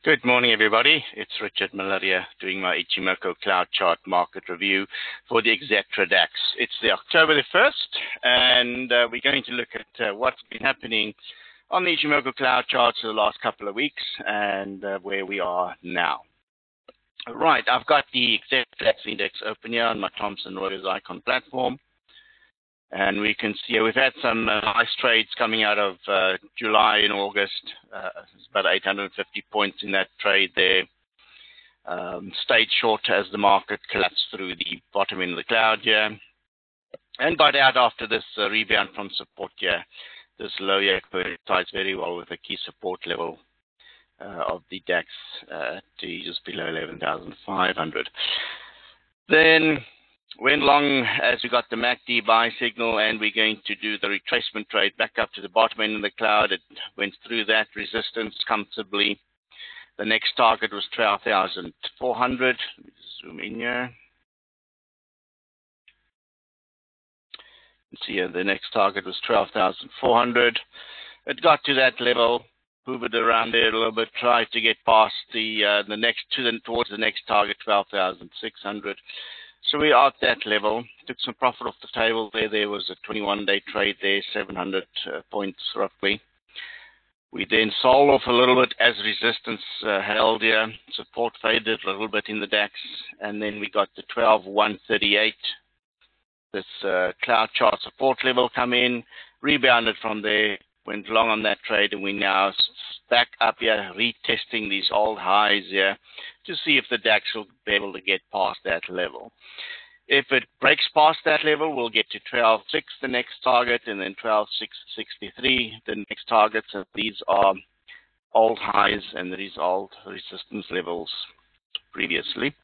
Good morning, everybody. It's Richard Muller here doing my Ichimoku Cloud Chart market review for the Xetra DAX. It's the October the 1st, and we're going to look at what's been happening on the Ichimoku Cloud Charts for the last couple of weeks and where we are now. Right, I've got the Xetra DAX index open here on my Thomson Reuters Icon platform. And we can see we've had some nice trades coming out of July and August. It's about 850 points in that trade there. Stayed short as the market collapsed through the bottom end of the cloud here. And got out after this rebound from support here. This low here coincides very well with the key support level of the DAX to just below 11,500. Then went long as we got the MACD buy signal, and we're going to do the retracement trade back up to the bottom end of the cloud. It went through that resistance comfortably. The next target was 12,400. Let me zoom in here. You can see here the next target was 12,400. It got to that level, hovered around there a little bit, tried to get past towards the next target, 12,600. So we are at that level. Took some profit off the table there. There was a 21-day trade there, 700 points roughly. We then sold off a little bit as resistance held here. Support faded a little bit in the DAX. And then we got the 12,138. This cloud chart support level come in, rebounded from there, went long on that trade, and we now back up here, retesting these old highs here to see if the DAX will be able to get past that level. If it breaks past that level, we'll get to 12.6, the next target, and then 12.663, the next targets. And these are old highs and these old resistance levels previously.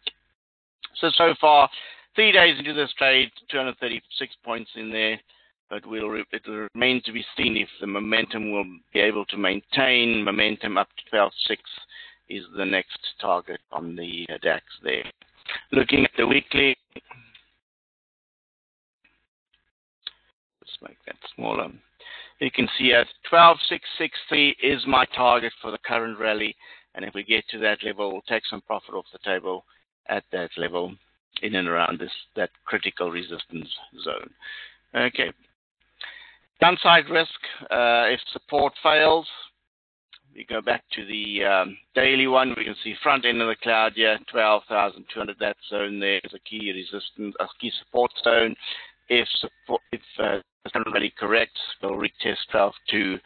So far, 3 days into this trade, 236 points in there. But it will remain to be seen if the momentum will be able to maintain momentum up to 12.6 is the next target on the DAX there. Looking at the weekly, let's make that smaller. You can see at 12.663 is my target for the current rally, and if we get to that level, we'll take some profit off the table at that level in and around that critical resistance zone. Okay. Downside risk, if support fails, we go back to the daily one. We can see front end of the cloud here, 12,200. That zone there is a key resistance, a key support zone. If it's not really correct, we'll retest 12.2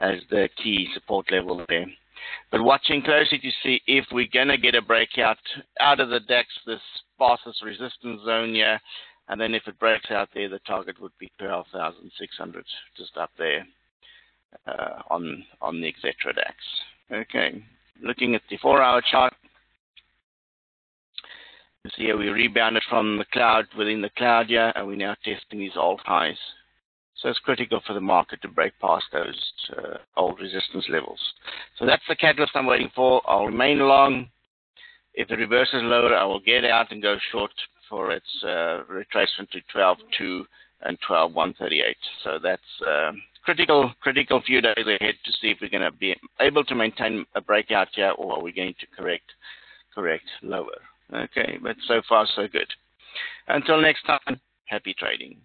as the key support level there. But watching closely to see if we're going to get a breakout out of the DAX, this past this resistance zone here. And then if it breaks out there, the target would be 12,600, just up there on the Xetra DAX. Okay, looking at the 4-hour chart, you see here we rebounded from the cloud, within the cloud here, and we're now testing these old highs. So it's critical for the market to break past those old resistance levels. So that's the catalyst I'm waiting for. I'll remain long. If it reverses lower, I will get out and go short for its retracement to 12.2 and 12.138. So that's critical few days ahead to see if we're going to be able to maintain a breakout here, or are we going to correct lower. Okay, but so far so good. Until next time, happy trading.